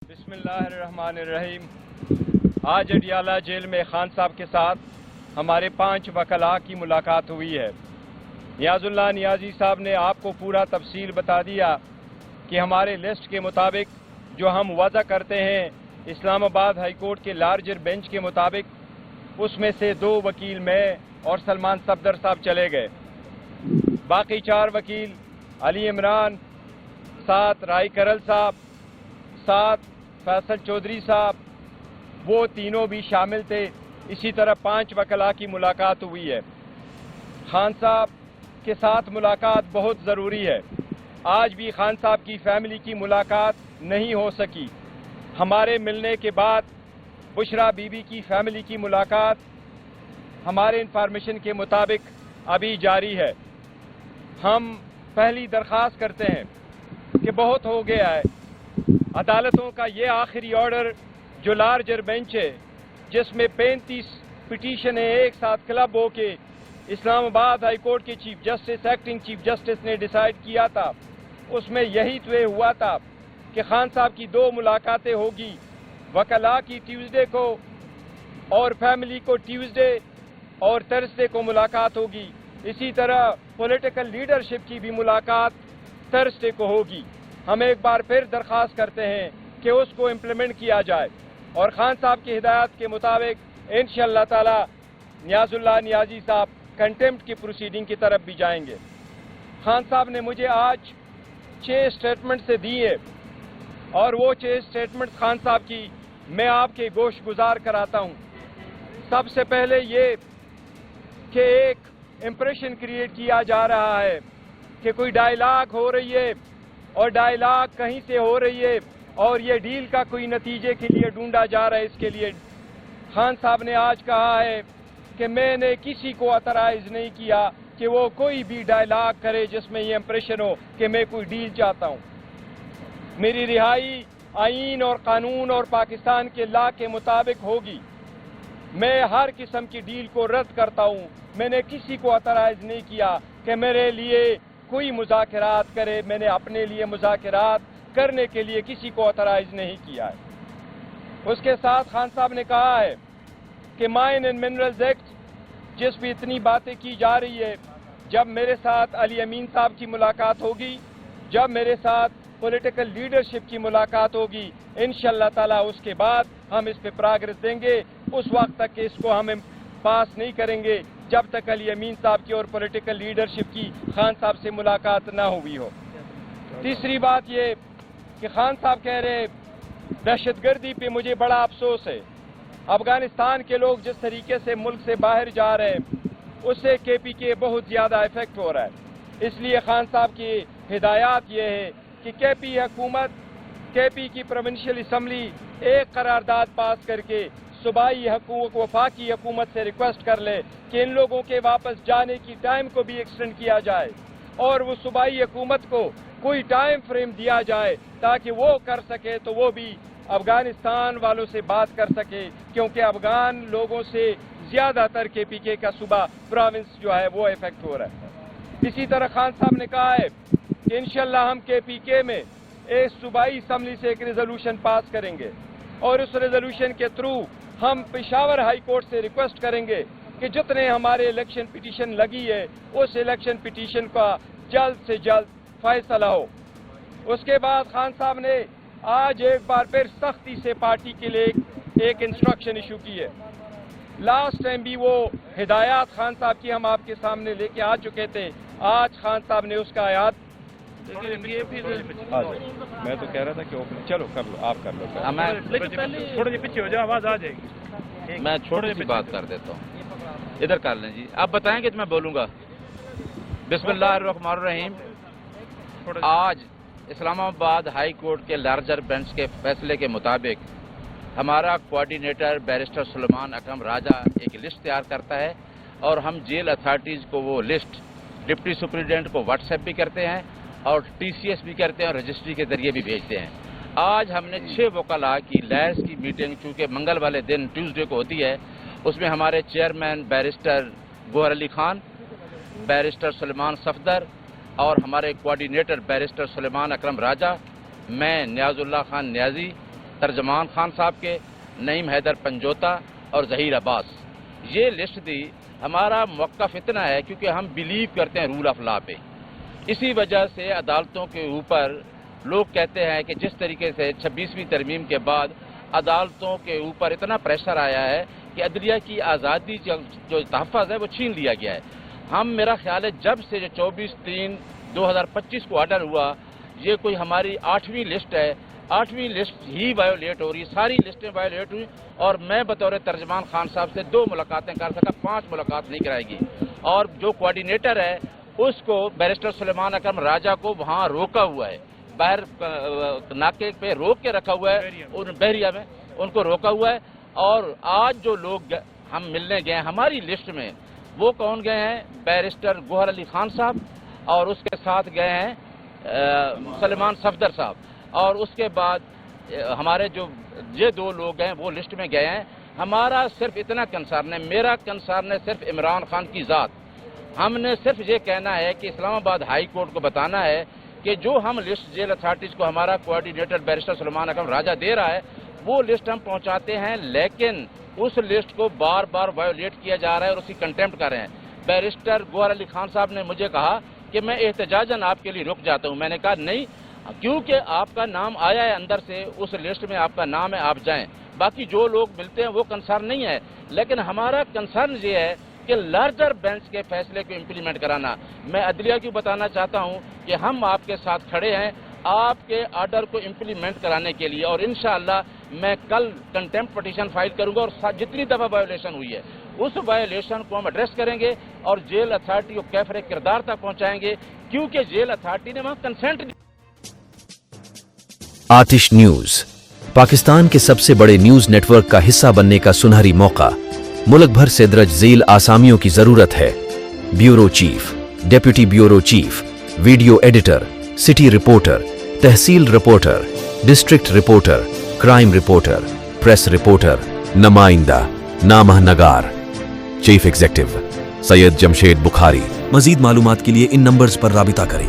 بسم اللہ الرحمن الرحیم۔ آج اڈیالہ جیل میں خان صاحب کے ساتھ ہمارے 5 وکلاء کی ملاقات ہوئی ہے۔ نیاز اللہ نیازی صاحب نے آپ کو پورا تفصیل بتا دیا کہ ہمارے لسٹ کے مطابق جو ہم وضع کرتے ہیں اسلام آباد ہائی کورٹ کے لارجر بینچ کے مطابق، اس میں سے 2 وکیل میں اور سلمان صفدر صاحب چلے گئے۔ باقی 4 وکیل علی عمران، 7 رائی کرل صاحب، 7 فیصل چودھری صاحب، وہ تینوں بھی شامل تھے۔ اسی طرح 5 وکلاء کی ملاقات ہوئی ہے۔ خان صاحب کے ساتھ ملاقات بہت ضروری ہے۔ آج بھی خان صاحب کی فیملی کی ملاقات نہیں ہو سکی۔ ہمارے ملنے کے بعد بشرا بی بی کی فیملی کی ملاقات ہمارے انفارمیشن کے مطابق ابھی جاری ہے۔ ہم پہلی درخواست کرتے ہیں کہ بہت ہو گیا ہے، عدالتوں کا یہ آخری آرڈر جو لارجر بینچ ہے جس میں 35 پٹیشنیں ایک ساتھ کلب ہو کے اسلام آباد ہائی کورٹ کے chief justice, acting chief justice نے ڈیسائیڈ کیا تھا، اس میں یہی طے ہوا تھا کہ خان صاحب کی 2 ملاقاتیں ہوگی، وکلاء کی ٹیوزڈے کو اور فیملی کو ٹیوزڈے اور تھرسڈے کو ملاقات ہوگی۔ اسی طرح پولیٹیکل لیڈرشپ کی بھی ملاقات تھرسڈے کو ہوگی۔ ہم ایک بار پھر درخواست کرتے ہیں کہ اس کو امپلیمنٹ کیا جائے اور خان صاحب کی ہدایات کے مطابق انشاءاللہ تعالی نیاز اللہ نیازی صاحب کنٹیمپٹ کی پروسیڈنگ کی طرف بھی جائیں گے۔ خان صاحب نے مجھے آج 6 اسٹیٹمنٹ سے دی ہے اور وہ 6 اسٹیٹمنٹ خان صاحب کی میں آپ کے گوش گزار کراتا ہوں۔ سب سے پہلے یہ کہ ایک امپریشن کریٹ کیا جا رہا ہے کہ کوئی ڈائیلاگ ہو رہی ہے اور ڈائیلاگ کہیں سے ہو رہی ہے اور یہ ڈیل کا کوئی نتیجے کے لیے ڈھونڈا جا رہا ہے۔ اس کے لیے خان صاحب نے آج کہا ہے کہ میں نے کسی کو اعتراض نہیں کیا کہ وہ کوئی بھی ڈائیلاگ کرے جس میں یہ امپریشن ہو کہ میں کوئی ڈیل چاہتا ہوں۔ میری رہائی آئین اور قانون اور پاکستان کے لا کے مطابق ہوگی۔ میں ہر قسم کی ڈیل کو رد کرتا ہوں۔ میں نے کسی کو اعتراض نہیں کیا کہ میرے لیے کوئی مذاکرات کرے۔ میں نے اپنے لیے مذاکرات کرنے کے لیے کسی کو اعتراض نہیں کیا ہے۔ اس کے ساتھ خان صاحب نے کہا ہے کہ مائن اینڈ منرلز ایکٹ جس پہ اتنی باتیں کی جا رہی ہے، جب میرے ساتھ علی امین صاحب کی ملاقات ہوگی، جب میرے ساتھ پولیٹیکل لیڈرشپ کی ملاقات ہوگی، انشاءاللہ تعالی اس کے بعد ہم اس پہ پراگرس دیں گے۔ اس وقت تک کہ اس کو ہم پاس نہیں کریں گے جب تک علی امین صاحب کی اور پولیٹیکل لیڈرشپ کی خان صاحب سے ملاقات نہ ہوئی ہو۔ تیسری بات یہ کہ خان صاحب کہہ رہے دہشت گردی پہ مجھے بڑا افسوس ہے۔ افغانستان کے لوگ جس طریقے سے ملک سے باہر جا رہے ہیں اس سے کے پی کے بہت زیادہ افیکٹ ہو رہا ہے۔ اس لیے خان صاحب کی ہدایات یہ ہے کہ کے پی حکومت، کے پی کی پروونشل اسمبلی ایک قرارداد پاس کر کے صوبائی حکومت، وفاقی حکومت سے ریکویسٹ کر لے کہ ان لوگوں کے واپس جانے کی ٹائم کو بھی ایکسٹینڈ کیا جائے اور وہ صوبائی حکومت کو کوئی ٹائم فریم دیا جائے تاکہ وہ کر سکے تو وہ بھی افغانستان والوں سے بات کر سکے، کیونکہ افغان لوگوں سے زیادہ تر کے پی کے کا صوبہ پروونس جو ہے وہ افیکٹ ہو رہا ہے۔ اسی طرح خان صاحب نے کہا ہے کہ انشاءاللہ ہم کے پی کے میں ایک صوبائی اسمبلی سے ایک ریزولوشن پاس کریں گے اور اس ریزولوشن کے تھرو ہم پشاور ہائی کورٹ سے ریکویسٹ کریں گے کہ جتنے ہمارے الیکشن پٹیشن لگی ہے اس الیکشن پٹیشن کا جلد سے جلد فیصلہ ہو۔ اس کے بعد خان صاحب نے آج ایک بار پھر سختی سے پارٹی کے لیے ایک انسٹرکشن ایشو کی ہے۔ لاسٹ ٹائم بھی وہ ہدایات خان صاحب کی ہم آپ کے سامنے لے کے آ چکے تھے۔ آج خان صاحب نے اس کا یاد میں تو کہہ رہا تھا کہ چلو کر لو، آپ کر لو۔ تھوڑے پیچھے ہو جاؤ، آواز آ جائے گی۔ میں چھوٹی سی بات کر دیتا ہوں، ادھر کر لیں جی، آپ بتائیں گے تو میں بولوں گا۔ بسم اللہ الرحمن الرحیم۔ آج اسلام آباد ہائی کورٹ کے لارجر بینچ کے فیصلے کے مطابق ہمارا کوآرڈینیٹر بیرسٹر سلیمان اکرم راجہ ایک لسٹ تیار کرتا ہے اور ہم جیل اتھارٹیز کو وہ لسٹ ڈپٹی سپرنٹینڈنٹ کو واٹس ایپ بھی کرتے ہیں اور ٹی سی ایس بھی کرتے ہیں اور رجسٹری کے ذریعے بھی بھیجتے ہیں۔ آج ہم نے 6 وکلاء کی لیز کی میٹنگ چونکہ منگل والے دن ٹیوزڈے کو ہوتی ہے، اس میں ہمارے چیئرمین بیرسٹر گوہر علی خان، بیرسٹر سلمان صفدر اور ہمارے کوآرڈینیٹر بیرسٹر سلیمان اکرم راجہ، میں نیاز اللہ خان نیازی ترجمان خان صاحب کے، نعیم حیدر پنجوتا اور ظہیر عباس. یہ لسٹ دی. ہمارا موقف اتنا ہے کیونکہ ہم بلیو کرتے ہیں رول آف لا پہ. اسی وجہ سے عدالتوں کے اوپر لوگ کہتے ہیں کہ جس طریقے سے 26ویں ترمیم کے بعد عدالتوں کے اوپر اتنا پریشر آیا ہے کہ عدلیہ کی آزادی جو تحفظ ہے وہ چھین لیا گیا ہے. میرا خیال ہے جب سے جو 24/3/2025 کو آرڈر ہوا، یہ کوئی ہماری 8ویں لسٹ ہے. 8ویں لسٹ ہی وائیولیٹ ہو رہی ہے، ساری لسٹیں وائیولیٹ ہوئی. اور میں بطور ترجمان خان صاحب سے 2 ملاقاتیں کر سکا، 5 ملاقات نہیں کرائے گی. اور جو کوآرڈینیٹر ہے اس کو بیرسٹر سلیمان اکرم راجہ کو وہاں روکا ہوا ہے، باہر ناکے پہ روک کے رکھا ہوا ہے، بحریہ میں ان کو روکا ہوا ہے. اور آج جو لوگ ہم ملنے گئے ہیں ہماری لسٹ میں، وہ کون گئے ہیں؟ بیرسٹر گوہر علی خان صاحب، اور اس کے ساتھ گئے ہیں سلیمان صفدر صاحب. اور اس کے بعد ہمارے جو یہ 2 لوگ ہیں وہ لسٹ میں گئے ہیں. ہمارا صرف اتنا کنسرن ہے، میرا کنسرن ہے صرف عمران خان کی ذات. ہم نے صرف یہ کہنا ہے کہ اسلام آباد ہائی کورٹ کو بتانا ہے کہ جو ہم لسٹ جیل اتھارٹیز کو ہمارا کوآرڈینیٹر بیرسٹر سلیمان اکرم راجہ دے رہا ہے وہ لسٹ ہم پہنچاتے ہیں، لیکن اس لسٹ کو بار بار وائیولیٹ کیا جا رہا ہے اور اس کی کنٹیمپٹ کر رہے ہیں. بیرسٹر گوہر علی خان صاحب نے مجھے کہا کہ میں احتجاجاً آپ کے لیے رک جاتا ہوں. میں نے کہا نہیں، کیونکہ آپ کا نام آیا ہے اندر سے، اس لسٹ میں آپ کا نام ہے، آپ جائیں. باقی جو لوگ ملتے ہیں وہ کنسرن نہیں ہے، لیکن ہمارا کنسرن یہ ہے کہ لارجر بینچ کے فیصلے کو امپلیمنٹ کرانا. میں عدلیہ کو بتانا چاہتا ہوں کہ ہم آپ کے ساتھ کھڑے ہیں آپ کے آرڈر کو امپلیمنٹ کرانے کے لیے. اور انشاءاللہ میں کل کنٹیمپٹ پٹیشن فائل کروں گا اور جتنی دفعہ وائیولیشن ہوئی ہے اس وائیولیشن کو ہم ایڈریس کریں گے اور جیل اتھارٹی کو کیفر کردار تک پہنچائیں گے، کیونکہ جیل اتھارٹی نے وہاں کنسنٹ. آتش نیوز پاکستان کے سب سے بڑے نیوز نیٹ ورک کا حصہ بننے کا سنہری موقع. ملک بھر سے درج ذیل آسامیوں کی ضرورت ہے: bureau chief, deputy bureau chief, video editor, city reporter, tehsil reporter, district reporter, crime reporter, press reporter, نمائندہ، نامہ نگار. Chief executive Syed Jamshed Bukhari. مزید معلومات کے لیے ان نمبرز پر رابطہ کریں.